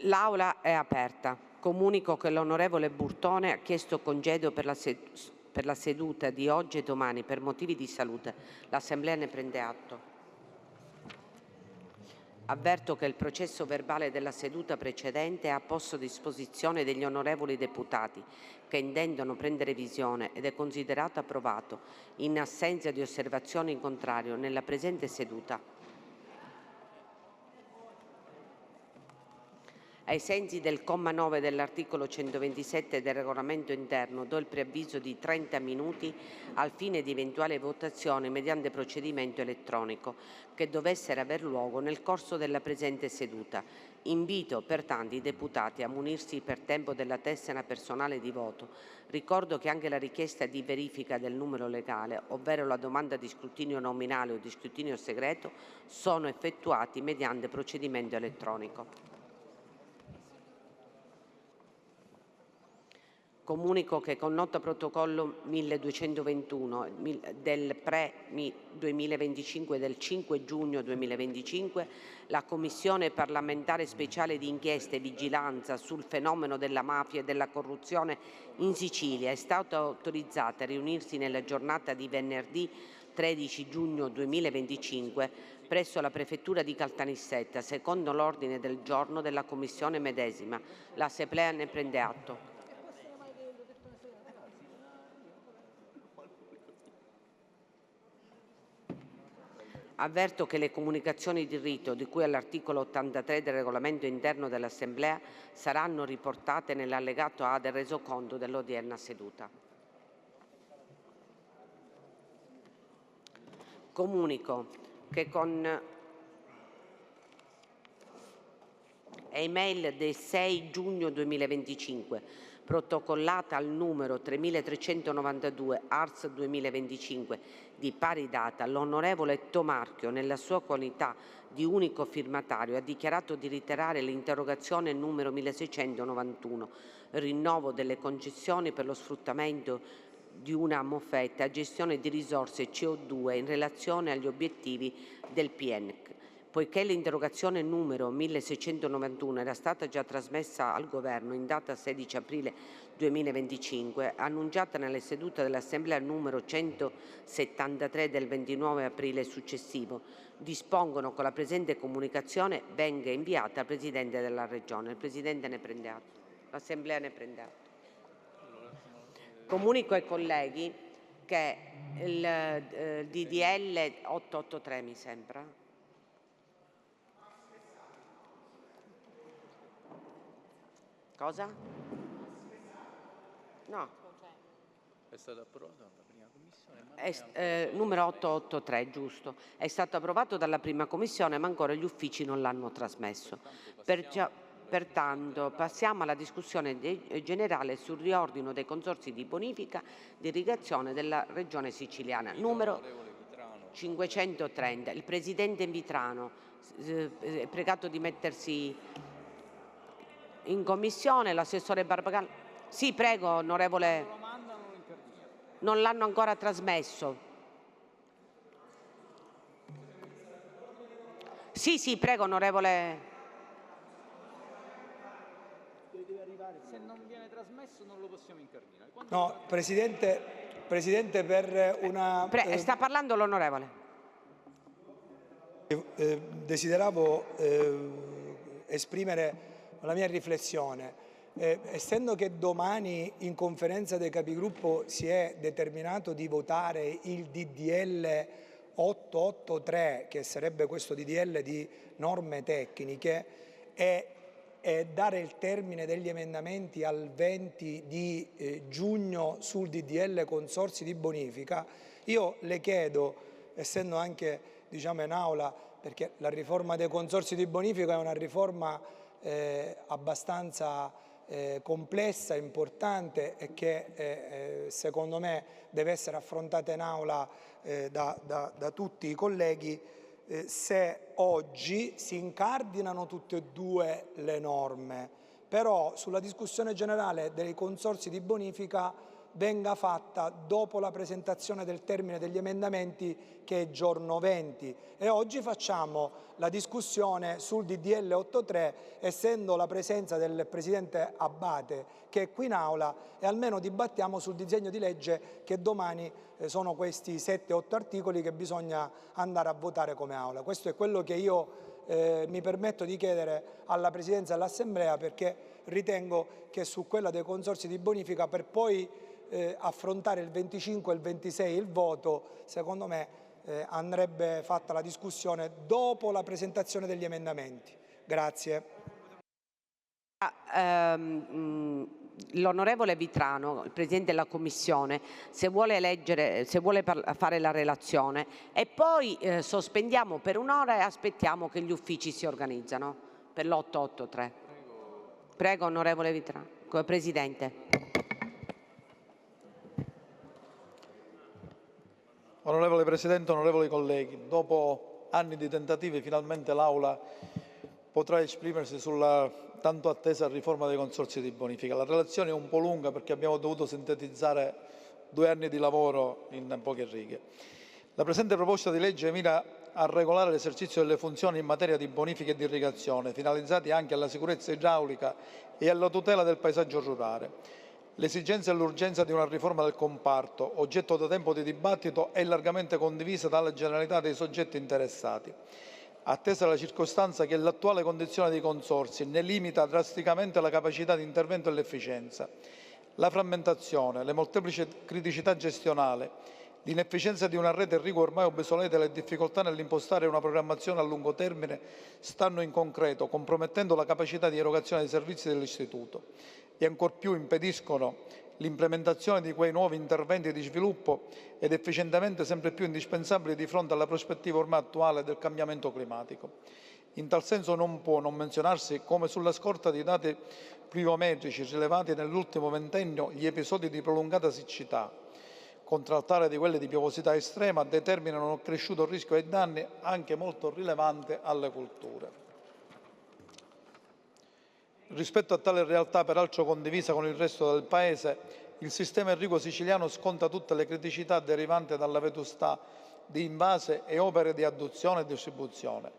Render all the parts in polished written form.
L'Aula è aperta. Comunico che l'onorevole Burtone ha chiesto congedo per la seduta di oggi e domani per motivi di salute. L'Assemblea ne prende atto. Avverto che il processo verbale della seduta precedente è a posto a disposizione degli onorevoli deputati che intendono prendere visione ed è considerato approvato in assenza di osservazioni in contrario nella presente seduta. Ai sensi del comma 9 dell'articolo 127 del regolamento interno do il preavviso di 30 minuti al fine di eventuale votazione mediante procedimento elettronico che dovessero aver luogo nel corso della presente seduta. Invito pertanto i deputati a munirsi per tempo della tessera personale di voto. Ricordo che anche la richiesta di verifica del numero legale, ovvero la domanda di scrutinio nominale o di scrutinio segreto, sono effettuati mediante procedimento elettronico. Comunico che con nota protocollo 1221 del pre-2025 del 5 giugno 2025, la Commissione parlamentare speciale di inchiesta e vigilanza sul fenomeno della mafia e della corruzione in Sicilia è stata autorizzata a riunirsi nella giornata di venerdì 13 giugno 2025 presso la Prefettura di Caltanissetta, secondo l'ordine del giorno della Commissione medesima. L'Assemblea ne prende atto. Avverto che le comunicazioni di rito di cui all'articolo 83 del regolamento interno dell'Assemblea saranno riportate nell'allegato A del resoconto dell'odierna seduta. Comunico che con email del 6 giugno 2025 protocollata al numero 3392 Ars 2025 di pari data, l'onorevole Tomarchio, nella sua qualità di unico firmatario, ha dichiarato di ritirare l'interrogazione numero 1691, rinnovo delle concessioni per lo sfruttamento di una moffetta a gestione di risorse CO2 in relazione agli obiettivi del PNC. Poiché l'interrogazione numero 1691 era stata già trasmessa al Governo in data 16 aprile 2025, annunciata nelle sedute dell'Assemblea numero 173 del 29 aprile successivo, dispongono che la presente comunicazione venga inviata al Presidente della Regione. Il Presidente ne prende atto. L'Assemblea ne prende atto. Comunico ai colleghi che il DDL 883, mi sembra, cosa? No. È stato approvato dalla prima commissione. Numero 883, giusto. È stato approvato dalla prima commissione, ma ancora gli uffici non l'hanno trasmesso. Pertanto passiamo alla discussione generale sul riordino dei consorzi di bonifica di irrigazione della Regione Siciliana. Numero 530. Il Presidente Vitrano è pregato di mettersi in commissione. L'assessore Barbagallo. Sì, prego, onorevole. Non l'hanno ancora trasmesso. Sì, prego, onorevole. Se non viene trasmesso non lo possiamo incardinare. No, Presidente, per una... sta parlando l'onorevole. Desideravo esprimere la mia riflessione. Essendo che domani in conferenza dei capigruppo si è determinato di votare il DDL 883, che sarebbe questo DDL di norme tecniche, e dare il termine degli emendamenti al 20 di giugno sul DDL consorzi di bonifica, io le chiedo, essendo anche in aula, perché la riforma dei consorzi di bonifica è una riforma abbastanza complessa, importante e che secondo me deve essere affrontata in aula da tutti i colleghi, se oggi si incardinano tutte e due le norme, però sulla discussione generale dei consorzi di bonifica venga fatta dopo la presentazione del termine degli emendamenti, che è giorno 20, e oggi facciamo la discussione sul DDL 8.3, essendo la presenza del Presidente Abbate che è qui in aula, e almeno dibattiamo sul disegno di legge che domani sono questi 7-8 articoli che bisogna andare a votare come aula. Questo è quello che io mi permetto di chiedere alla Presidenza dell'Assemblea, perché ritengo che su quella dei consorzi di bonifica, per poi affrontare il 25 e il 26 il voto, secondo me andrebbe fatta la discussione dopo la presentazione degli emendamenti. Grazie. L'onorevole Vitrano, il Presidente della Commissione, se vuole fare la relazione, e poi sospendiamo per un'ora e aspettiamo che gli uffici si organizzano per l'883. Prego, onorevole Vitrano, come Presidente. Onorevole Presidente, onorevoli colleghi, dopo anni di tentativi finalmente l'Aula potrà esprimersi sulla tanto attesa riforma dei consorzi di bonifica. La relazione è un po' lunga perché abbiamo dovuto sintetizzare 2 anni di lavoro in poche righe. La presente proposta di legge mira a regolare l'esercizio delle funzioni in materia di bonifica e di irrigazione, finalizzati anche alla sicurezza idraulica e alla tutela del paesaggio rurale. L'esigenza e l'urgenza di una riforma del comparto, oggetto da tempo di dibattito, è largamente condivisa dalla generalità dei soggetti interessati, attesa la circostanza che l'attuale condizione dei consorzi ne limita drasticamente la capacità di intervento e l'efficienza. La frammentazione, le molteplici criticità gestionali, l'inefficienza di una rete irrigua ormai obsoleta e le difficoltà nell'impostare una programmazione a lungo termine stanno in concreto compromettendo la capacità di erogazione dei servizi dell'Istituto e ancor più impediscono l'implementazione di quei nuovi interventi di sviluppo ed efficientamento sempre più indispensabili di fronte alla prospettiva ormai attuale del cambiamento climatico. In tal senso non può non menzionarsi come, sulla scorta di dati pluviometrici rilevati nell'ultimo ventennio, gli episodi di prolungata siccità, contraltare di quelli di piovosità estrema, determinano un cresciuto rischio e danni anche molto rilevante alle colture. Rispetto a tale realtà, peraltro condivisa con il resto del Paese, il sistema irriguo siciliano sconta tutte le criticità derivanti dalla vetustà di invase e opere di adduzione e distribuzione,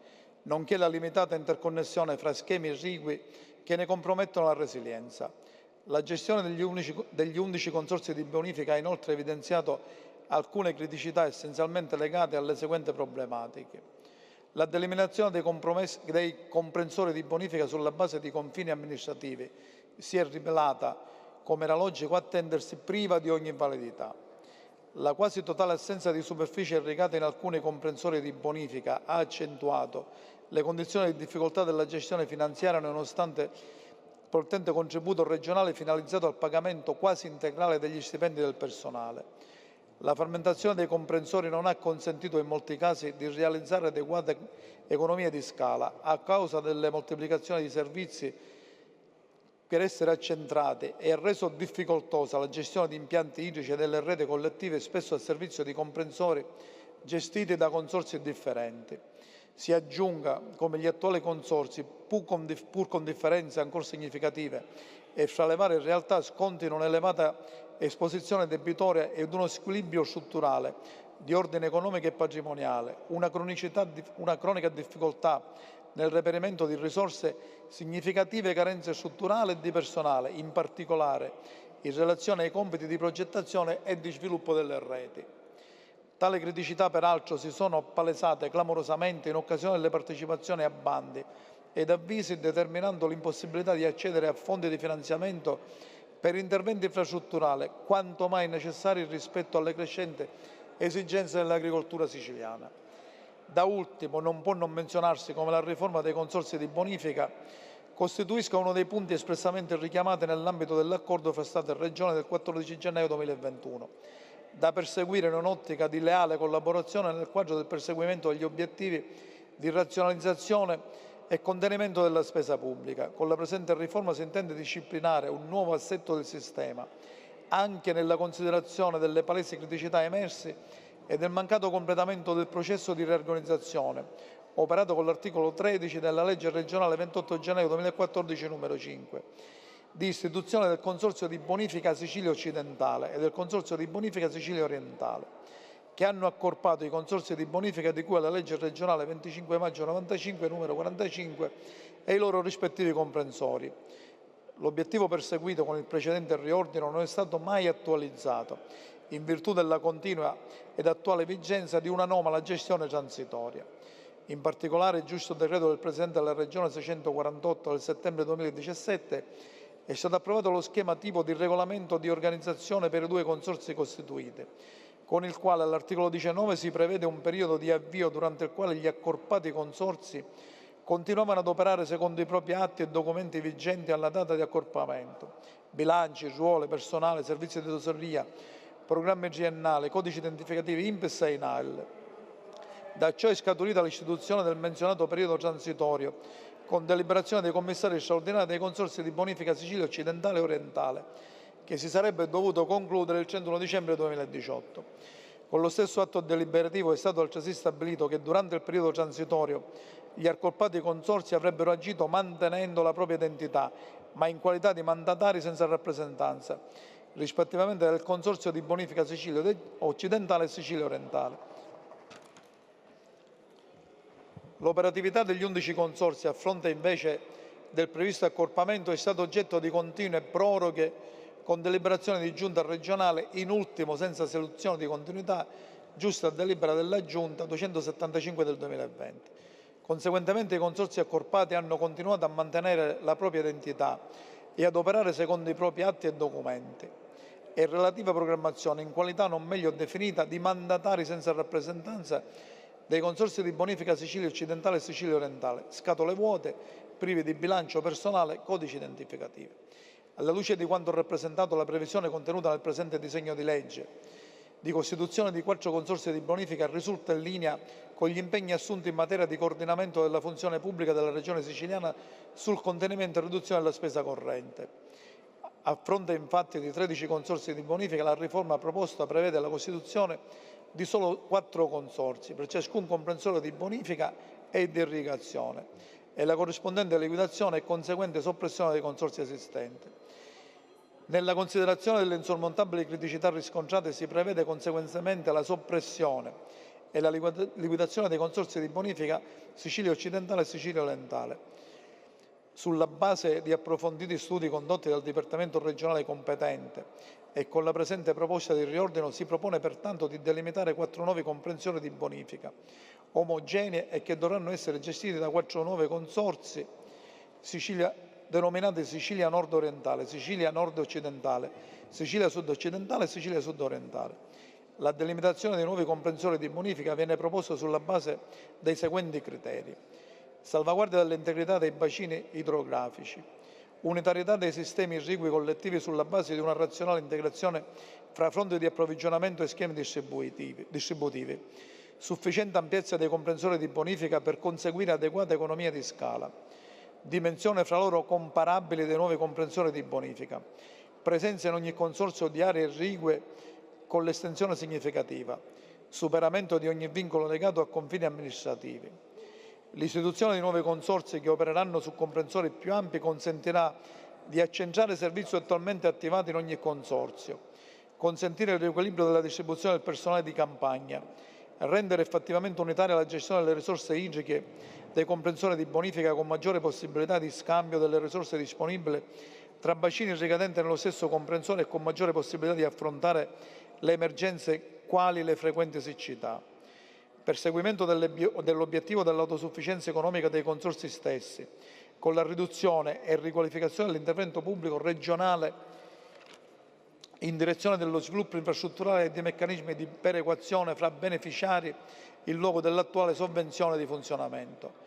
nonché la limitata interconnessione fra schemi irrigui che ne compromettono la resilienza. La gestione degli 11 consorzi di bonifica ha inoltre evidenziato alcune criticità essenzialmente legate alle seguenti problematiche. La delimitazione dei comprensori di bonifica sulla base di confini amministrativi si è rivelata, come era logico attendersi, priva di ogni validità. La quasi totale assenza di superficie irrigate in alcuni comprensori di bonifica ha accentuato le condizioni di difficoltà della gestione finanziaria, nonostante il potente contributo regionale finalizzato al pagamento quasi integrale degli stipendi del personale. La frammentazione dei comprensori non ha consentito in molti casi di realizzare adeguate economie di scala a causa delle moltiplicazioni di servizi per essere accentrati e ha reso difficoltosa la gestione di impianti idrici e delle reti collettive, spesso a servizio di comprensori gestiti da consorzi differenti. Si aggiunga come gli attuali consorzi, pur con differenze ancora significative e fra le varie realtà, scontino un'elevata esposizione debitoria ed uno squilibrio strutturale di ordine economico e patrimoniale, una cronica difficoltà nel reperimento di risorse, significative carenze strutturali e di personale, in particolare in relazione ai compiti di progettazione e di sviluppo delle reti. Tali criticità, peraltro, si sono palesate clamorosamente in occasione delle partecipazioni a bandi ed avvisi, determinando l'impossibilità di accedere a fondi di finanziamento per interventi infrastrutturali quanto mai necessari rispetto alle crescenti esigenze dell'agricoltura siciliana. Da ultimo, non può non menzionarsi come la riforma dei consorzi di bonifica costituisca uno dei punti espressamente richiamati nell'ambito dell'accordo fra Stato e Regione del 14 gennaio 2021, da perseguire in un'ottica di leale collaborazione nel quadro del perseguimento degli obiettivi di razionalizzazione e contenimento della spesa pubblica. Con la presente riforma si intende disciplinare un nuovo assetto del sistema, anche nella considerazione delle palesi criticità emerse e del mancato completamento del processo di riorganizzazione, operato con l'articolo 13 della legge regionale 28 gennaio 2014 numero 5. di istituzione del Consorzio di Bonifica Sicilia Occidentale e del Consorzio di Bonifica Sicilia Orientale, che hanno accorpato i consorzi di bonifica di cui alla legge regionale 25 maggio 95 numero 45 e i loro rispettivi comprensori. L'obiettivo perseguito con il precedente riordino non è stato mai attualizzato, in virtù della continua ed attuale vigenza di un'anomala gestione transitoria. In particolare, il giusto decreto del Presidente della Regione 648 del settembre 2017 è stato approvato lo schema tipo di regolamento di organizzazione per i due consorzi costituiti, con il quale all'articolo 19 si prevede un periodo di avvio durante il quale gli accorpati consorzi continuavano ad operare secondo i propri atti e documenti vigenti alla data di accorpamento, bilanci, ruole, personale, servizi di tesoreria, programmi triennali, codici identificativi INPS e INAIL. Da ciò è scaturita l'istituzione del menzionato periodo transitorio, con deliberazione dei commissari straordinari dei consorzi di bonifica Sicilia Occidentale e Orientale, che si sarebbe dovuto concludere il 31 dicembre 2018. Con lo stesso atto deliberativo è stato altresì stabilito che durante il periodo transitorio gli accorpati consorzi avrebbero agito mantenendo la propria identità, ma in qualità di mandatari senza rappresentanza, rispettivamente del Consorzio di Bonifica Sicilia Occidentale e Sicilia Orientale. L'operatività degli 11 consorzi a fronte invece del previsto accorpamento è stato oggetto di continue proroghe con deliberazione di Giunta regionale, in ultimo senza soluzione di continuità, giusta delibera della Giunta 275 del 2020. Conseguentemente i consorzi accorpati hanno continuato a mantenere la propria identità e ad operare secondo i propri atti e documenti e relativa programmazione in qualità non meglio definita di mandatari senza rappresentanza dei consorzi di bonifica Sicilia Occidentale e Sicilia Orientale, scatole vuote, privi di bilancio personale, codici identificativi. Alla luce di quanto rappresentato, la previsione contenuta nel presente disegno di legge di costituzione di 4 consorzi di bonifica risulta in linea con gli impegni assunti in materia di coordinamento della funzione pubblica della Regione siciliana sul contenimento e riduzione della spesa corrente. A fronte infatti di 13 consorzi di bonifica, la riforma proposta prevede la costituzione di solo 4 consorzi, per ciascun comprensorio di bonifica e di irrigazione, e la corrispondente liquidazione e conseguente soppressione dei consorzi esistenti. Nella considerazione delle insormontabili criticità riscontrate si prevede conseguentemente la soppressione e la liquidazione dei consorzi di bonifica Sicilia Occidentale e Sicilia Orientale, sulla base di approfonditi studi condotti dal Dipartimento regionale competente e con la presente proposta di riordino si propone pertanto di delimitare 4 nuovi comprensioni di bonifica omogenee e che dovranno essere gestiti da 4 nuovi consorzi denominati Sicilia Nord-Orientale, Sicilia Nord-Occidentale, Sicilia Sud-Occidentale e Sicilia Sud-Orientale. La delimitazione dei nuovi comprensori di bonifica viene proposta sulla base dei seguenti criteri: salvaguardia dell'integrità dei bacini idrografici, unitarietà dei sistemi irrigui collettivi sulla base di una razionale integrazione fra fonti di approvvigionamento e schemi distributivi, sufficiente ampiezza dei comprensori di bonifica per conseguire adeguata economia di scala, dimensione fra loro comparabili dei nuovi comprensori di bonifica, presenza in ogni consorzio di aree irrigue con l'estensione significativa, superamento di ogni vincolo legato a confini amministrativi. L'istituzione di nuovi consorzi che opereranno su comprensori più ampi consentirà di accentrare servizi attualmente attivati in ogni consorzio, consentire il riequilibrio della distribuzione del personale di campagna, rendere effettivamente unitaria la gestione delle risorse idriche dei comprensori di bonifica con maggiore possibilità di scambio delle risorse disponibili tra bacini irrigatenti nello stesso comprensore e con maggiore possibilità di affrontare le emergenze quali le frequenti siccità. Perseguimento dell'obiettivo dell'autosufficienza economica dei consorzi stessi, con la riduzione e riqualificazione dell'intervento pubblico regionale in direzione dello sviluppo infrastrutturale e di meccanismi di perequazione fra beneficiari in luogo dell'attuale sovvenzione di funzionamento.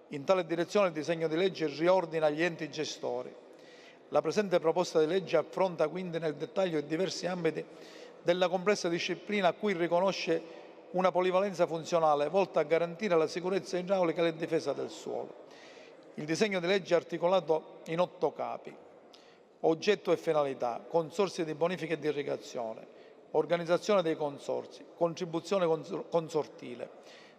In tale direzione il disegno di legge riordina gli enti gestori. La presente proposta di legge affronta quindi nel dettaglio i diversi ambiti della complessa disciplina a cui riconosce una polivalenza funzionale volta a garantire la sicurezza idraulica e la difesa del suolo. Il disegno di legge è articolato in 8 capi. Oggetto e finalità, consorzi di bonifica e di irrigazione, organizzazione dei consorzi, contribuzione consortile,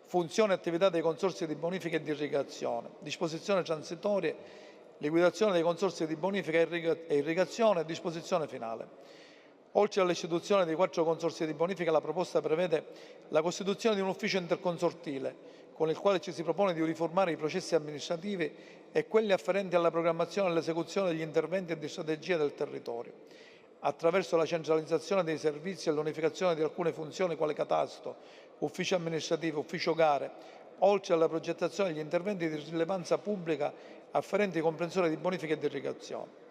funzione e attività dei consorzi di bonifica e di irrigazione, disposizioni transitorie liquidazione dei consorzi di bonifica e irrigazione e disposizione finale. Oltre all'istituzione di 4 consorzi di bonifica, la proposta prevede la costituzione di un ufficio interconsortile, con il quale ci si propone di uniformare i processi amministrativi e quelli afferenti alla programmazione e all'esecuzione degli interventi e di strategia del territorio, attraverso la centralizzazione dei servizi e l'unificazione di alcune funzioni quale catasto, ufficio amministrativo, ufficio gare, oltre alla progettazione degli interventi di rilevanza pubblica afferenti ai comprensori di bonifica e di irrigazione.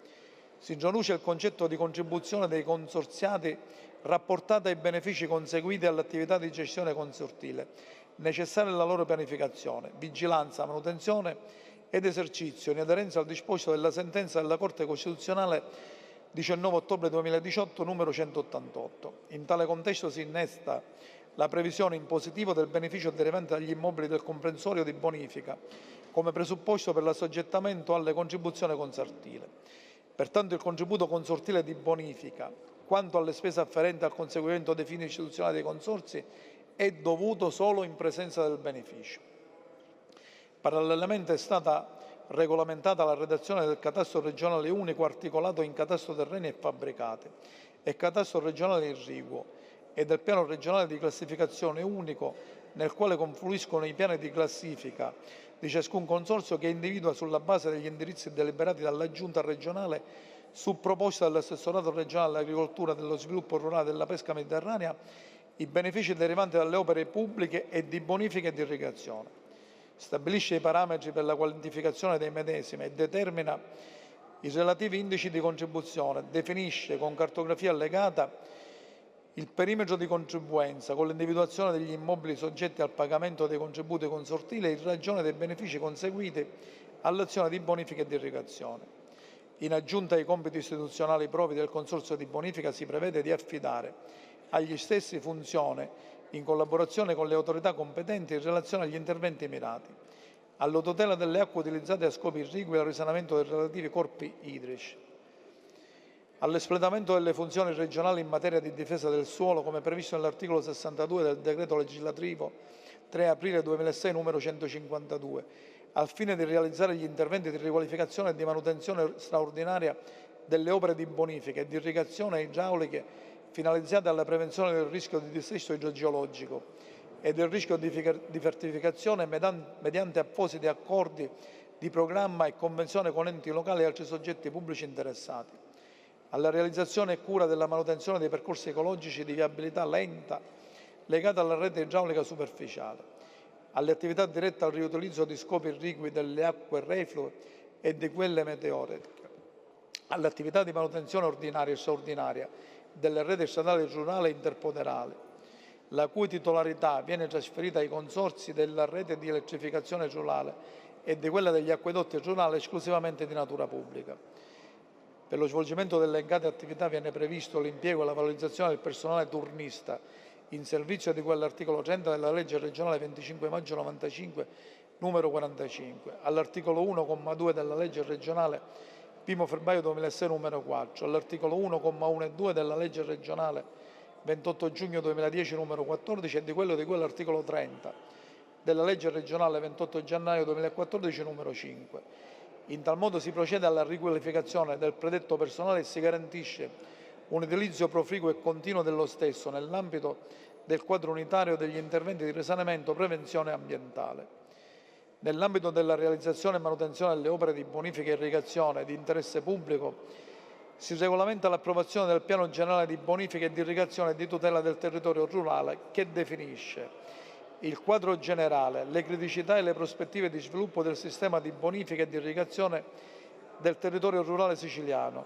Si introduce il concetto di contribuzione dei consorziati rapportata ai benefici conseguiti all'attività di gestione consortile, necessaria alla loro pianificazione, vigilanza, manutenzione ed esercizio, in aderenza al disposto della sentenza della Corte Costituzionale 19 ottobre 2018 numero 188. In tale contesto si innesta la previsione in positivo del beneficio derivante dagli immobili del comprensorio di bonifica, come presupposto per l'assoggettamento alle contribuzioni consortile. Pertanto il contributo consortile di bonifica, quanto alle spese afferenti al conseguimento dei fini istituzionali dei consorzi, è dovuto solo in presenza del beneficio. Parallelamente è stata regolamentata la redazione del catasto regionale unico articolato in catasto terreni e fabbricati e catasto regionale irriguo e del piano regionale di classificazione unico, nel quale confluiscono i piani di classifica di ciascun consorzio, che individua sulla base degli indirizzi deliberati dalla Giunta regionale su proposta dell'assessorato regionale all'agricoltura, dello sviluppo rurale e della pesca mediterranea i benefici derivanti dalle opere pubbliche e di bonifica e di irrigazione. Stabilisce i parametri per la quantificazione dei medesimi e determina i relativi indici di contribuzione, definisce con cartografia allegata il perimetro di contribuenza, con l'individuazione degli immobili soggetti al pagamento dei contributi consortili in ragione dei benefici conseguiti all'azione di bonifica e di irrigazione. In aggiunta ai compiti istituzionali propri del Consorzio di bonifica, si prevede di affidare agli stessi funzioni, in collaborazione con le autorità competenti, in relazione agli interventi mirati alla tutela delle acque utilizzate a scopi irrigui e al risanamento dei relativi corpi idrici, all'espletamento delle funzioni regionali in materia di difesa del suolo, come previsto nell'articolo 62 del decreto legislativo 3 aprile 2006 numero 152, al fine di realizzare gli interventi di riqualificazione e di manutenzione straordinaria delle opere di bonifica e di irrigazione idrauliche finalizzate alla prevenzione del rischio di dissesto idrogeologico e del rischio di desertificazione mediante appositi accordi di programma e convenzione con enti locali e altri soggetti pubblici interessati, alla realizzazione e cura della manutenzione dei percorsi ecologici di viabilità lenta legata alla rete idraulica superficiale, alle attività dirette al riutilizzo di scopi irrigui delle acque reflue e di quelle meteoriche, alle attività di manutenzione ordinaria e straordinaria delle reti stradali rurali e interpoderali, la cui titolarità viene trasferita ai consorzi della rete di elettrificazione rurale e di quella degli acquedotti rurali esclusivamente di natura pubblica. Per lo svolgimento delle elencate attività viene previsto l'impiego e la valorizzazione del personale turnista in servizio di cui all'articolo 30 della legge regionale 25 maggio 95 numero 45, all'articolo 1,2 della legge regionale 1 febbraio 2006 numero 4, all'articolo 1,1 e 2 della legge regionale 28 giugno 2010 numero 14 e di quello di cui all'articolo 30 della legge regionale 28 gennaio 2014 numero 5. In tal modo si procede alla riqualificazione del predetto personale e si garantisce un utilizzo proficuo e continuo dello stesso nell'ambito del quadro unitario degli interventi di risanamento e prevenzione ambientale. Nell'ambito della realizzazione e manutenzione delle opere di bonifica e irrigazione di interesse pubblico, si regolamenta l'approvazione del Piano generale di bonifica e di irrigazione e di tutela del territorio rurale, che definisce il quadro generale, le criticità e le prospettive di sviluppo del sistema di bonifica e di irrigazione del territorio rurale siciliano,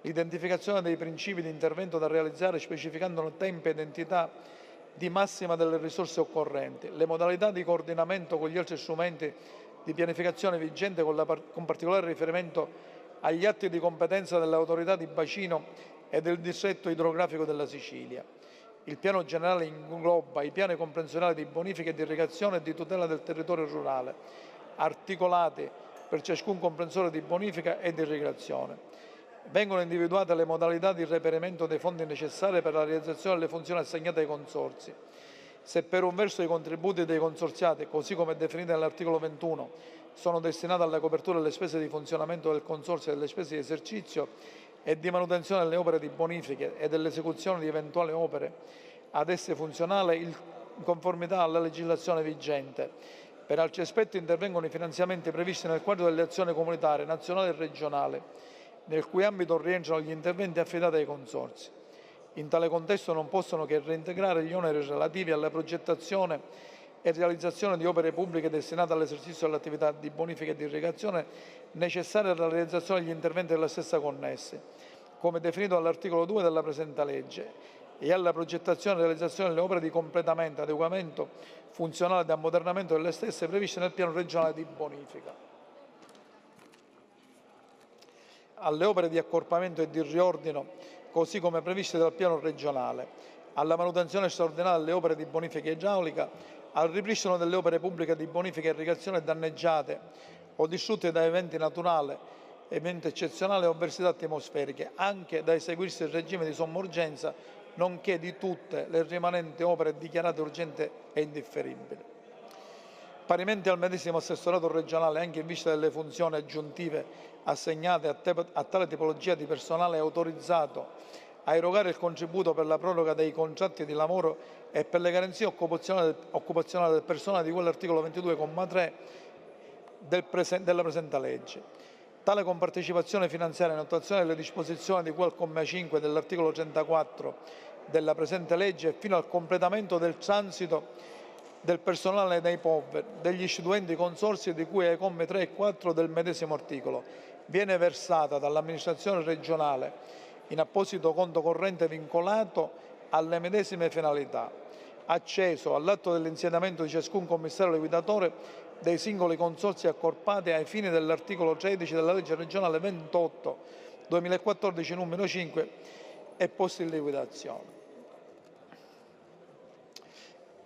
l'identificazione dei principi di intervento da realizzare specificando tempi ed entità di massima delle risorse occorrenti, le modalità di coordinamento con gli altri strumenti di pianificazione vigente con particolare riferimento agli atti di competenza delle autorità di bacino e del distretto idrografico della Sicilia. Il piano generale ingloba i piani comprensoriali di bonifica e di irrigazione e di tutela del territorio rurale, articolati per ciascun comprensore di bonifica e di irrigazione. Vengono individuate le modalità di reperimento dei fondi necessari per la realizzazione delle funzioni assegnate ai consorzi Se per un verso i contributi dei consorziati, così come definiti nell'articolo 21, sono destinati alla copertura delle spese di funzionamento del Consorzio e delle spese di esercizio e di manutenzione delle opere di bonifiche e dell'esecuzione di eventuali opere ad esse funzionali in conformità alla legislazione vigente. Per altri aspetti intervengono i finanziamenti previsti nel quadro delle azioni comunitarie, nazionali e regionali, nel cui ambito rientrano gli interventi affidati ai consorzi. In tale contesto non possono che reintegrare gli oneri relativi alla progettazione e realizzazione di opere pubbliche destinate all'esercizio dell'attività di bonifica e di irrigazione necessarie alla realizzazione degli interventi della stessa connessi, come definito dall'articolo 2 della presente legge, e alla progettazione e realizzazione delle opere di completamento, adeguamento funzionale ed ammodernamento delle stesse previste nel piano regionale di bonifica. Alle opere di accorpamento e di riordino, così come previste dal piano regionale, alla manutenzione straordinaria delle opere di bonifica idraulica, al ripristino delle opere pubbliche di bonifica e irrigazione danneggiate o distrutte da eventi naturali, eventi eccezionali o avversità atmosferiche, anche da eseguirsi in regime di somma urgenza, nonché di tutte le rimanenti opere dichiarate urgenti e indifferibili. Parimenti al medesimo assessorato regionale, anche in vista delle funzioni aggiuntive assegnate a tale tipologia di personale, è autorizzato a erogare il contributo per la proroga dei contratti di lavoro e per le garanzie occupazionali del personale di cui all'articolo 22,3 della presente legge. Tale compartecipazione finanziaria in attuazione delle disposizioni di cui al comma 5 dell'articolo 34 della presente legge e fino al completamento del transito del personale dei POV degli istituenti consorzi di cui ai commi 3 e 4 del medesimo articolo viene versata dall'amministrazione regionale in apposito conto corrente vincolato alle medesime finalità, acceso all'atto dell'insediamento di ciascun commissario liquidatore dei singoli consorzi accorpati ai fini dell'articolo 13 della legge regionale 28/2014 numero 5 e posti in liquidazione.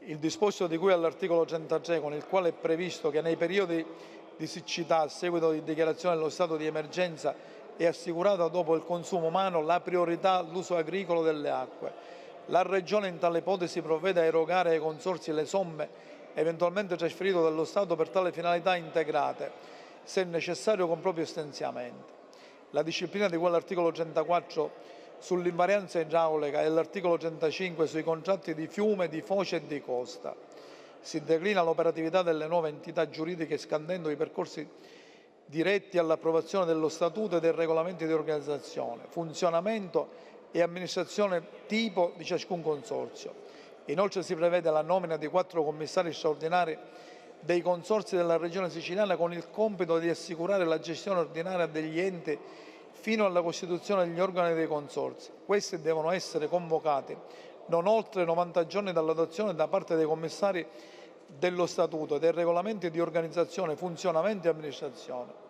Il disposto di cui all'articolo 33, con il quale è previsto che nei periodi di siccità a seguito di dichiarazione dello stato di emergenza è assicurata dopo il consumo umano la priorità all'uso agricolo delle acque. La Regione in tale ipotesi provvede a erogare ai consorzi le somme eventualmente trasferite dallo Stato per tale finalità integrate, se necessario con proprio stanziamento. La disciplina di cui all'articolo 34 sull'invarianza idraulica e l'articolo 35 sui contratti di fiume, di foce e di costa. Si declina l'operatività delle nuove entità giuridiche scandendo i percorsi diretti all'approvazione dello statuto e dei regolamenti di organizzazione, funzionamento e amministrazione tipo di ciascun consorzio. Inoltre si prevede la nomina di 4 commissari straordinari dei consorzi della Regione Siciliana con il compito di assicurare la gestione ordinaria degli enti fino alla costituzione degli organi dei consorzi. Questi devono essere convocati non oltre 90 giorni dall'adozione da parte dei commissari dello Statuto e dei regolamenti di organizzazione, funzionamento e amministrazione.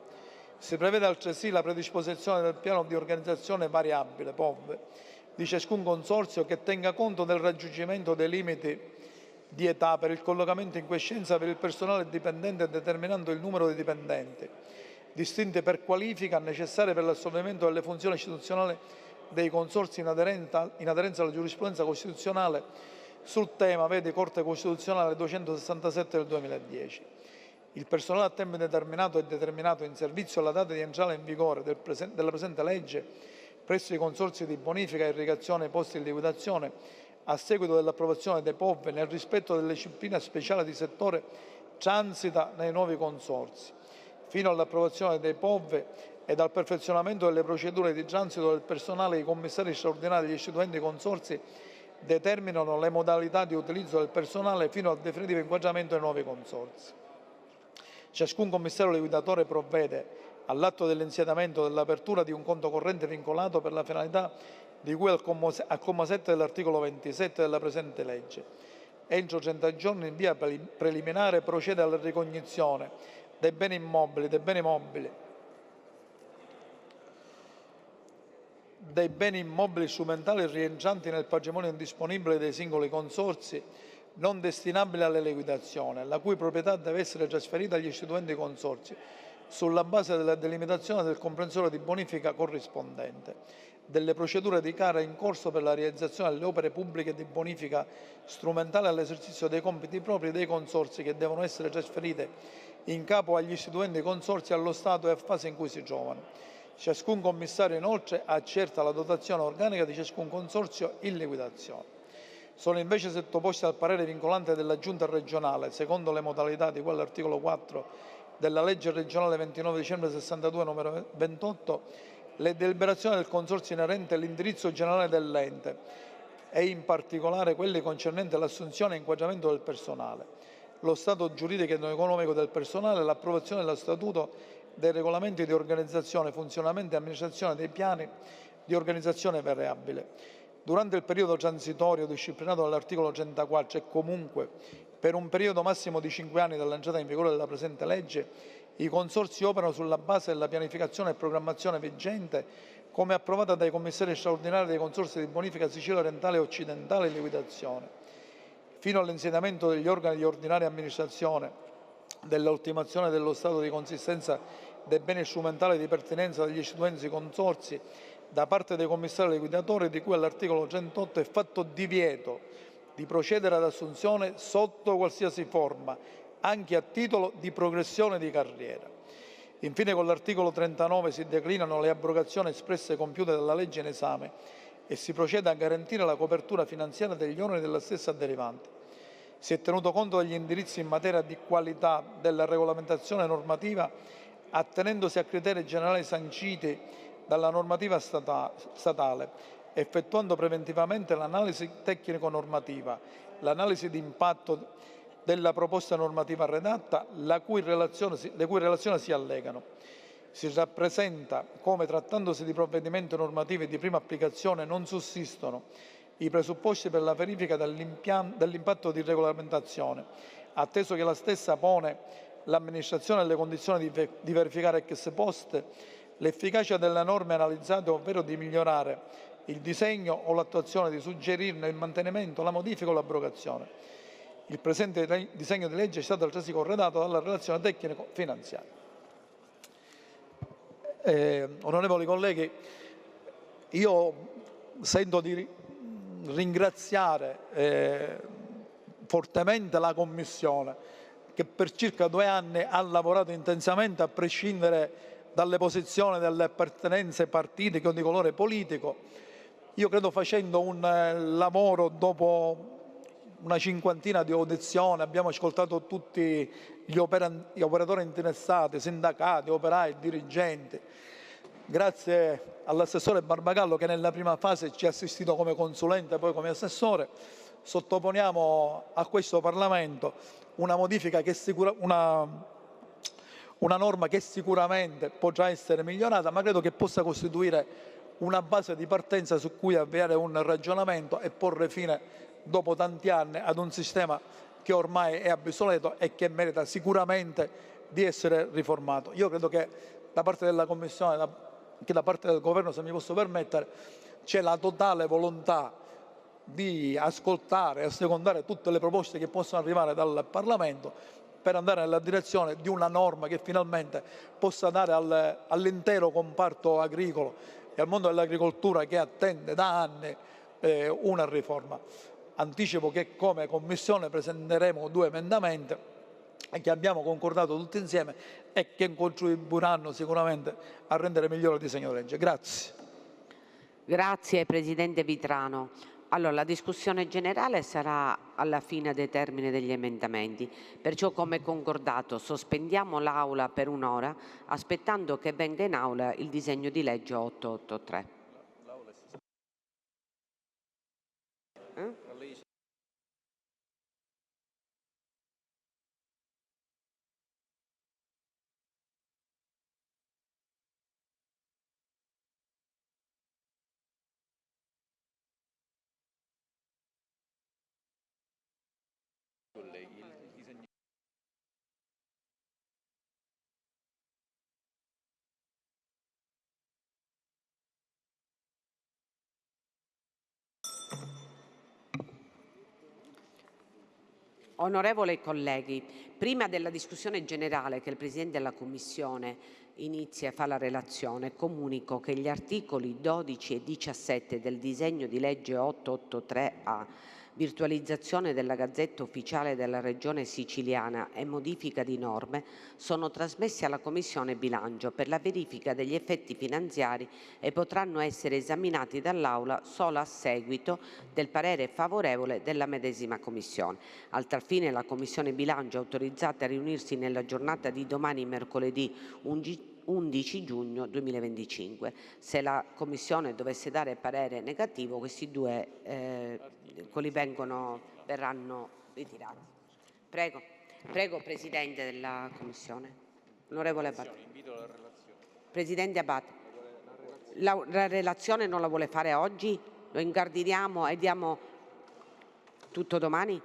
Si prevede altresì la predisposizione del piano di organizzazione variabile, POV, di ciascun consorzio che tenga conto del raggiungimento dei limiti di età per il collocamento in quiescenza per il personale dipendente determinando il numero di dipendenti, distinti per qualifica necessarie per l'assolvimento delle funzioni istituzionali dei consorzi in aderenza alla giurisprudenza costituzionale sul tema, vedi Corte Costituzionale 267 del 2010. Il personale a tempo indeterminato e determinato in servizio alla data di entrata in vigore della presente legge presso i consorzi di bonifica e irrigazione posti in liquidazione a seguito dell'approvazione dei POV nel rispetto delle discipline speciali di settore transita nei nuovi consorzi. Fino all'approvazione dei POV e dal perfezionamento delle procedure di transito del personale, i commissari straordinari degli istituenti consorzi determinano le modalità di utilizzo del personale fino al definitivo inquadramento dei nuovi consorzi. Ciascun commissario liquidatore provvede all'atto dell'insediamento dell'apertura di un conto corrente vincolato per la finalità di cui al comma 7 dell'articolo 27 della presente legge. Entro 30 giorni in via preliminare procede alla ricognizione dei beni immobili, dei beni immobili strumentali rientranti nel patrimonio indisponibile dei singoli consorzi non destinabili alle liquidazioni, la cui proprietà deve essere trasferita agli istituenti consorzi sulla base della delimitazione del comprensorio di bonifica corrispondente. delle procedure di gara in corso per la realizzazione delle opere pubbliche di bonifica strumentale all'esercizio dei compiti propri dei consorzi che devono essere trasferite in capo agli istituenti consorzi allo stato e a fase in cui si trovano. Ciascun commissario inoltre accerta la dotazione organica di ciascun consorzio in liquidazione. Sono invece sottoposti al parere vincolante della Giunta regionale, secondo le modalità di cui all'articolo 4 della legge regionale 29 dicembre 62 numero 28, le deliberazioni del Consorzio inerente all'indirizzo generale dell'ente e in particolare quelli concernenti l'assunzione e inquadramento del personale, lo stato giuridico ed economico del personale, l'approvazione dello statuto, dei regolamenti di organizzazione, funzionamento e amministrazione dei piani di organizzazione variabile. Durante il periodo transitorio disciplinato dall'articolo 34 e comunque per un periodo massimo di 5 anni dall'entrata in vigore della presente legge, i consorzi operano sulla base della pianificazione e programmazione vigente, come approvata dai commissari straordinari dei consorzi di bonifica Sicilia orientale e occidentale in liquidazione. Fino all'insediamento degli organi di ordinaria amministrazione, dell'ultimazione dello stato di consistenza dei beni strumentali di pertinenza degli istituenti consorzi da parte dei commissari liquidatori di cui all'articolo 38 è fatto divieto di procedere ad assunzione sotto qualsiasi forma, anche a titolo di progressione di carriera. Infine, con l'articolo 39 si declinano le abrogazioni espresse compiute dalla legge in esame e si procede a garantire la copertura finanziaria degli oneri della stessa derivante. Si è tenuto conto degli indirizzi in materia di qualità della regolamentazione normativa, attenendosi a criteri generali sanciti dalla normativa statale, effettuando preventivamente l'analisi tecnico-normativa, l'analisi di impatto della proposta normativa redatta, le cui relazioni si allegano. Si rappresenta come, trattandosi di provvedimenti normativi di prima applicazione, non sussistono i presupposti per la verifica dell'impatto di regolamentazione, atteso che la stessa pone l'amministrazione nelle condizioni di verificare ex post l'efficacia delle norme analizzate, ovvero di migliorare il disegno o l'attuazione, di suggerirne il mantenimento, la modifica o l'abrogazione. Il presente disegno di legge è stato altresì corredato dalla relazione tecnico-finanziaria. Onorevoli colleghi, io sento di ringraziare fortemente la Commissione che per circa 2 anni ha lavorato intensamente a prescindere dalle posizioni, dalle appartenenze partitiche o di colore politico. Io credo facendo un lavoro dopo una cinquantina di audizioni, abbiamo ascoltato tutti gli operatori interessati, sindacati, operai, dirigenti. Grazie all'assessore Barbagallo che nella prima fase ci ha assistito come consulente e poi come assessore, sottoponiamo a questo Parlamento una modifica che una norma che sicuramente potrà essere migliorata, ma credo che possa costituire una base di partenza su cui avviare un ragionamento e porre fine, dopo tanti anni, ad un sistema che ormai è obsoleto e che merita sicuramente di essere riformato. Io credo che da parte della Commissione, anche da parte del Governo, se mi posso permettere, c'è la totale volontà di ascoltare e assecondare tutte le proposte che possono arrivare dal Parlamento per andare nella direzione di una norma che finalmente possa dare all'intero comparto agricolo e al mondo dell'agricoltura, che attende da anni una riforma. Anticipo che come Commissione presenteremo 2 emendamenti che abbiamo concordato tutti insieme e che contribuiranno sicuramente a rendere migliore il disegno di legge. Grazie. Grazie Presidente Vitrano. Allora, la discussione generale sarà alla fine dei termini degli emendamenti, perciò come concordato sospendiamo l'Aula per 1 ora aspettando che venga in Aula il disegno di legge 883. Onorevoli colleghi, prima della discussione generale che il Presidente della Commissione inizia e fa la relazione, comunico che gli articoli 12 e 17 del disegno di legge 883A, virtualizzazione della Gazzetta Ufficiale della Regione Siciliana e modifica di norme, sono trasmessi alla Commissione Bilancio per la verifica degli effetti finanziari e potranno essere esaminati dall'Aula solo a seguito del parere favorevole della medesima Commissione. Al tal fine la Commissione Bilancio è autorizzata a riunirsi nella giornata di domani, mercoledì 11 giugno 2025. Se la Commissione dovesse dare parere negativo, questi due verranno ritirati. Prego Presidente della Commissione. Onorevole Abate. Presidente Abate, la relazione non la vuole fare oggi? Lo incardiniamo e diamo tutto domani?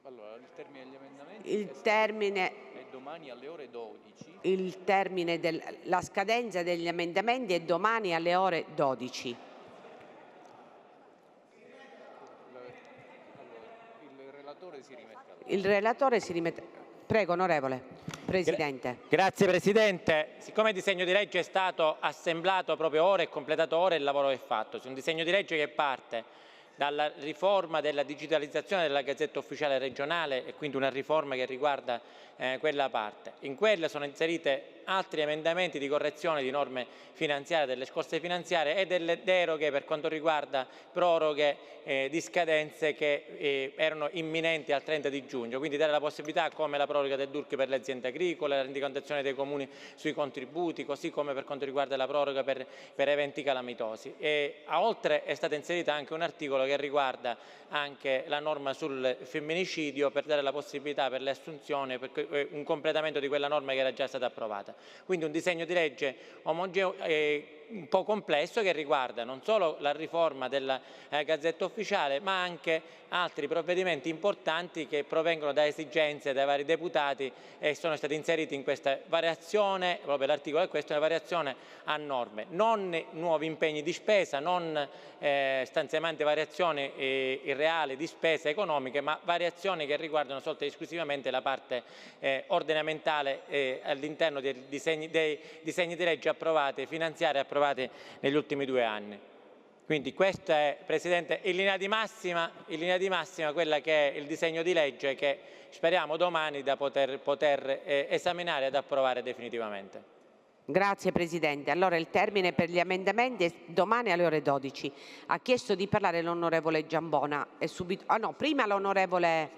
Allora, il termine degli emendamenti Il termine... è domani alle ore 12. La scadenza degli emendamenti è domani alle ore 12. Il relatore si rimette. Il relatore si rimette. Prego, onorevole Presidente. Grazie Presidente. Siccome il disegno di legge è stato assemblato proprio ora e completato ora il lavoro è fatto, è un disegno di legge che parte dalla riforma della digitalizzazione della Gazzetta Ufficiale regionale e quindi una riforma che riguarda quella parte. In quella sono inserite altri emendamenti di correzione di norme finanziarie, delle scorse finanziarie e delle deroghe per quanto riguarda proroghe di scadenze che erano imminenti al 30 di giugno, quindi dare la possibilità, come la proroga del DURC per le aziende agricole, la rendicontazione dei comuni sui contributi, così come per quanto riguarda la proroga per eventi calamitosi. E oltre è stata inserita anche un articolo che riguarda anche la norma sul femminicidio per dare la possibilità per le assunzioni, per un completamento di quella norma che era già stata approvata. Quindi un disegno di legge omogeneo un po' complesso che riguarda non solo la riforma della Gazzetta Ufficiale ma anche altri provvedimenti importanti che provengono da esigenze dai vari deputati e sono stati inseriti in questa variazione, proprio l'articolo è questo, una variazione a norme, non nuovi impegni di spesa, non stanziamenti e variazioni irreali di spese economiche, ma variazioni che riguardano solo e esclusivamente la parte ordinamentale all'interno dei disegni di legge approvati, finanziari approvati negli ultimi 2 anni. Quindi questa è, Presidente, in linea di massima quella che è il disegno di legge che speriamo domani da poter esaminare ed approvare definitivamente. Grazie Presidente. Allora il termine per gli emendamenti è domani alle ore 12. Ha chiesto di parlare l'onorevole Giambona. Prima l'onorevole...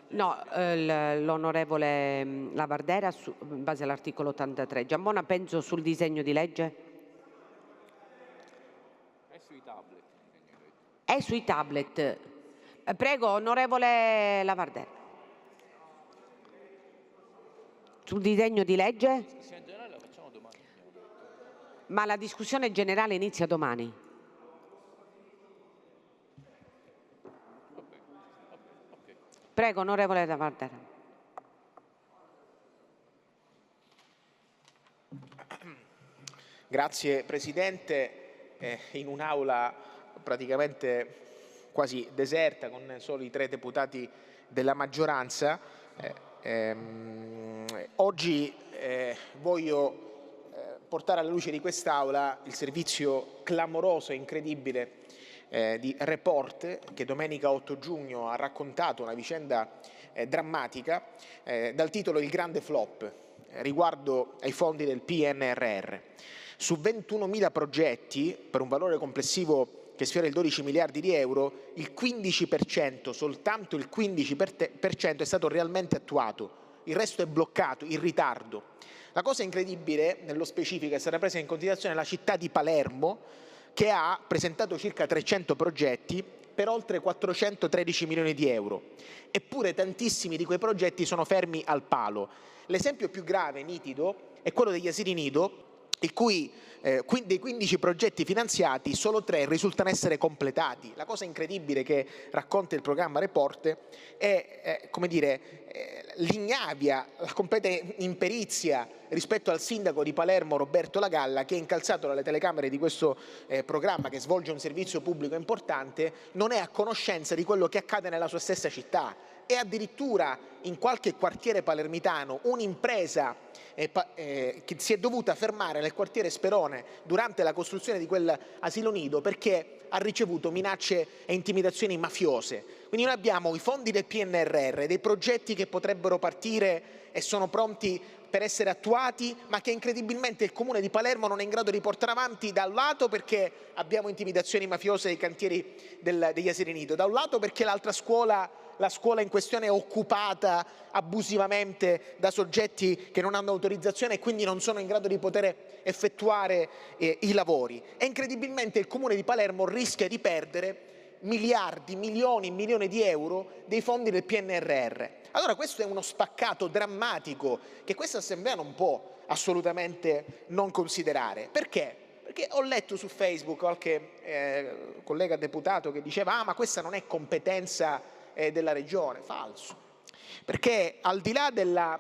No, l'onorevole Lavardera in base all'articolo 83. Giambona, penso sul disegno di legge. È sui tablet. È sui tablet. Prego, onorevole Lavardera. Sul disegno di legge? La discussione generale la facciamo domani. Ma la discussione generale inizia domani. Prego, onorevole Lavardera. Grazie Presidente. In un'aula praticamente quasi deserta con solo i 3 deputati della maggioranza, oggi voglio portare alla luce di quest'Aula il servizio clamoroso e incredibile di Report che domenica 8 giugno ha raccontato una vicenda drammatica dal titolo Il grande flop riguardo ai fondi del PNRR. Su 21.000 progetti per un valore complessivo che sfiora il 12 miliardi di euro, il 15%, soltanto il 15% è stato realmente attuato, il resto è bloccato, in ritardo. La cosa incredibile, nello specifico, è stata presa in considerazione la città di Palermo, che ha presentato circa 300 progetti per oltre 413 milioni di euro. Eppure tantissimi di quei progetti sono fermi al palo. L'esempio più grave, nitido, è quello degli asili nido, il cui dei 15 progetti finanziati solo 3 risultano essere completati. La cosa incredibile che racconta il programma Report è come dire, l'ignavia, la completa imperizia rispetto al sindaco di Palermo Roberto La Galla, che è incalzato dalle telecamere di questo programma che svolge un servizio pubblico importante, non è a conoscenza di quello che accade nella sua stessa città. E addirittura in qualche quartiere palermitano un'impresa che si è dovuta fermare nel quartiere Sperone durante la costruzione di quell'asilo nido perché ha ricevuto minacce e intimidazioni mafiose. Quindi noi abbiamo i fondi del PNRR, dei progetti che potrebbero partire e sono pronti per essere attuati, ma che incredibilmente il Comune di Palermo non è in grado di portare avanti, da un lato perché abbiamo intimidazioni mafiose nei cantieri degli asili nido, da un lato perché la scuola in questione è occupata abusivamente da soggetti che non hanno autorizzazione e quindi non sono in grado di poter effettuare i lavori. E incredibilmente il Comune di Palermo rischia di perdere miliardi, milioni di euro dei fondi del PNRR. Allora questo è uno spaccato drammatico che questa Assemblea non può assolutamente non considerare. Perché? Perché ho letto su Facebook qualche collega deputato che diceva ma questa non è competenza della Regione. Falso. Perché al di là della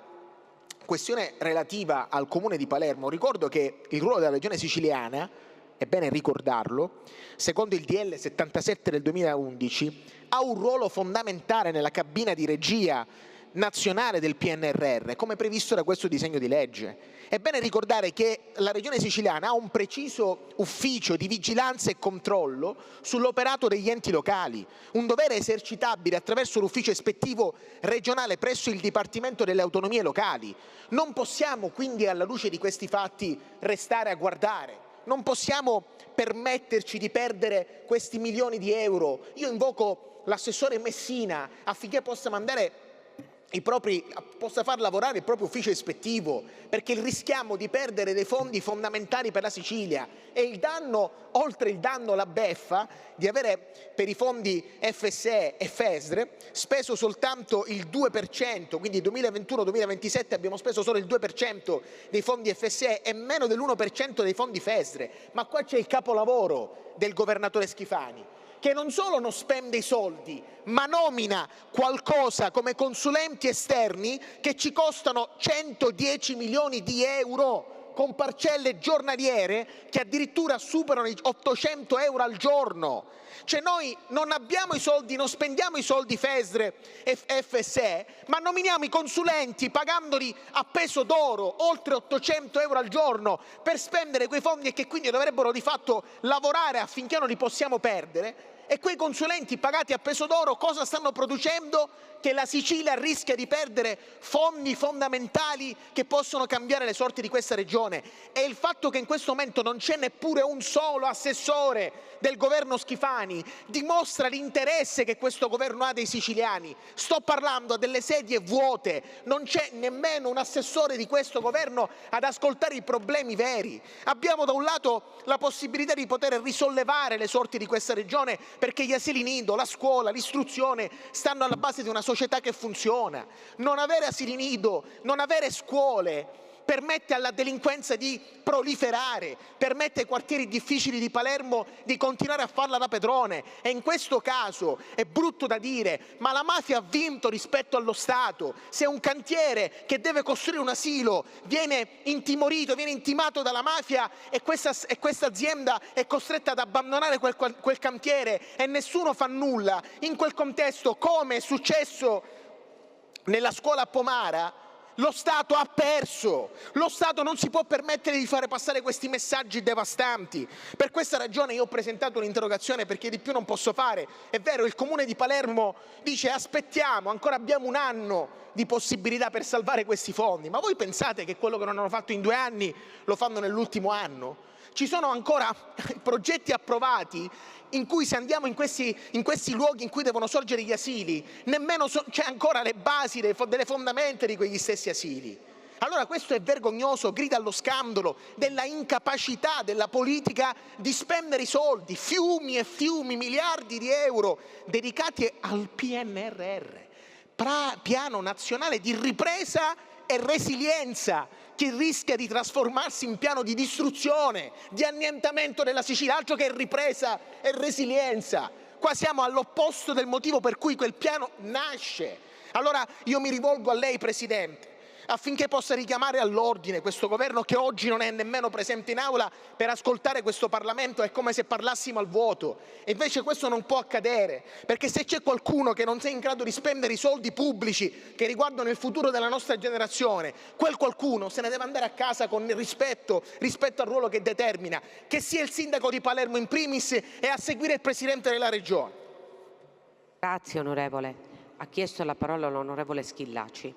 questione relativa al Comune di Palermo, ricordo che il ruolo della Regione siciliana, è bene ricordarlo, secondo il DL 77 del 2011, ha un ruolo fondamentale nella cabina di regia nazionale del PNRR, come previsto da questo disegno di legge. È bene ricordare che la Regione siciliana ha un preciso ufficio di vigilanza e controllo sull'operato degli enti locali, un dovere esercitabile attraverso l'ufficio ispettivo regionale presso il Dipartimento delle Autonomie Locali. Non possiamo quindi, alla luce di questi fatti, restare a guardare. Non possiamo permetterci di perdere questi milioni di euro. Io invoco l'assessore Messina affinché possa far lavorare il proprio ufficio ispettivo, perché rischiamo di perdere dei fondi fondamentali per la Sicilia e il danno, oltre il danno, la beffa di avere per i fondi FSE e FESR speso soltanto il 2%, quindi 2021-2027 abbiamo speso solo il 2% dei fondi FSE e meno dell'1% dei fondi FESR. Ma qua c'è il capolavoro del governatore Schifani, che non solo non spende i soldi, ma nomina qualcosa come consulenti esterni che ci costano 110 milioni di euro, con parcelle giornaliere che addirittura superano i 800 euro al giorno. Cioè noi non abbiamo i soldi, non spendiamo i soldi FESR e FSE, ma nominiamo i consulenti pagandoli a peso d'oro, oltre 800 euro al giorno, per spendere quei fondi e che quindi dovrebbero di fatto lavorare affinché non li possiamo perdere. E quei consulenti pagati a peso d'oro cosa stanno producendo? Che la Sicilia rischia di perdere fondi fondamentali che possono cambiare le sorti di questa regione. E il fatto che in questo momento non c'è neppure un solo assessore del governo Schifani dimostra l'interesse che questo governo ha dei siciliani. Sto parlando delle sedie vuote, non c'è nemmeno un assessore di questo governo ad ascoltare i problemi veri. Abbiamo da un lato la possibilità di poter risollevare le sorti di questa regione perché gli asili nido, la scuola, l'istruzione stanno alla base di una società che funziona. Non avere asili nido, non avere scuole permette alla delinquenza di proliferare, permette ai quartieri difficili di Palermo di continuare a farla da padrone. E in questo caso è brutto da dire, ma la mafia ha vinto rispetto allo Stato. Se un cantiere che deve costruire un asilo viene intimorito, viene intimato dalla mafia e questa azienda è costretta ad abbandonare quel cantiere e nessuno fa nulla, in quel contesto, come è successo nella scuola a Pomara, lo Stato ha perso. Lo Stato non si può permettere di fare passare questi messaggi devastanti. Per questa ragione io ho presentato un'interrogazione, perché di più non posso fare. È vero, il Comune di Palermo dice aspettiamo, ancora abbiamo un anno di possibilità per salvare questi fondi. Ma voi pensate che quello che non hanno fatto in 2 anni lo fanno nell'ultimo anno? Ci sono ancora progetti approvati in cui, se andiamo in questi luoghi in cui devono sorgere gli asili, nemmeno c'è ancora le basi delle fondamenta di quegli stessi asili. Allora questo è vergognoso, grida allo scandalo della incapacità della politica di spendere i soldi, fiumi e fiumi, miliardi di euro dedicati al PNRR, Piano Nazionale di Ripresa e Resilienza, che rischia di trasformarsi in piano di distruzione, di annientamento della Sicilia, altro che ripresa e resilienza. Qua siamo all'opposto del motivo per cui quel piano nasce. Allora io mi rivolgo a lei, Presidente, affinché possa richiamare all'ordine questo governo che oggi non è nemmeno presente in aula per ascoltare questo Parlamento. È come se parlassimo al vuoto, e invece questo non può accadere, perché se c'è qualcuno che non è in grado di spendere i soldi pubblici che riguardano il futuro della nostra generazione, quel qualcuno se ne deve andare a casa con rispetto al ruolo che determina, che sia il sindaco di Palermo in primis e a seguire il Presidente della Regione. Grazie onorevole. Ha chiesto la parola l'onorevole Schillaci.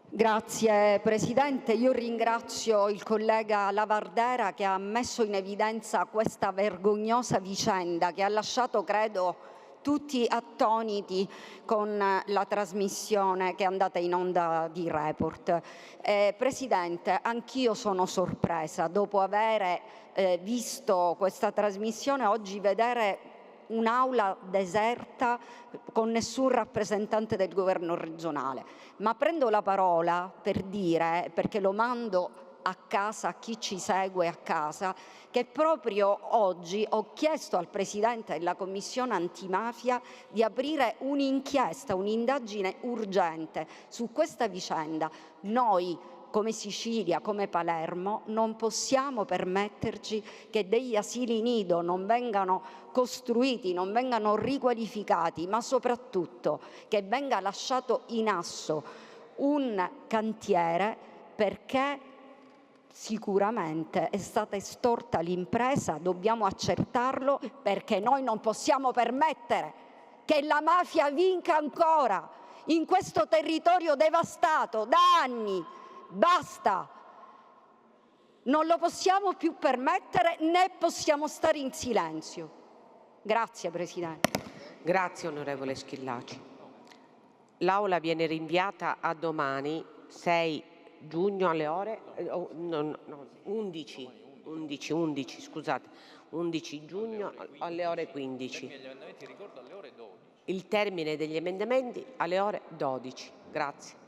Grazie Presidente, io ringrazio il collega Lavardera che ha messo in evidenza questa vergognosa vicenda che ha lasciato, credo, tutti attoniti con la trasmissione che è andata in onda di Report. Presidente, anch'io sono sorpresa dopo aver visto questa trasmissione, oggi vedere un'aula deserta con nessun rappresentante del governo regionale. Ma prendo la parola per dire, perché lo mando a casa, a chi ci segue a casa, che proprio oggi ho chiesto al Presidente della Commissione antimafia di aprire un'inchiesta, un'indagine urgente su questa vicenda. Noi, come Sicilia, come Palermo, non possiamo permetterci che degli asili nido non vengano costruiti, non vengano riqualificati, ma soprattutto che venga lasciato in asso un cantiere, perché sicuramente è stata estorta l'impresa, dobbiamo accertarlo, perché noi non possiamo permettere che la mafia vinca ancora in questo territorio devastato da anni. Basta! Non lo possiamo più permettere, né possiamo stare in silenzio. Grazie Presidente. Grazie onorevole Schillaci. L'Aula viene rinviata a domani 6 giugno alle ore 11, scusate, 11 giugno alle ore 15. Il termine degli emendamenti alle ore 12. Grazie.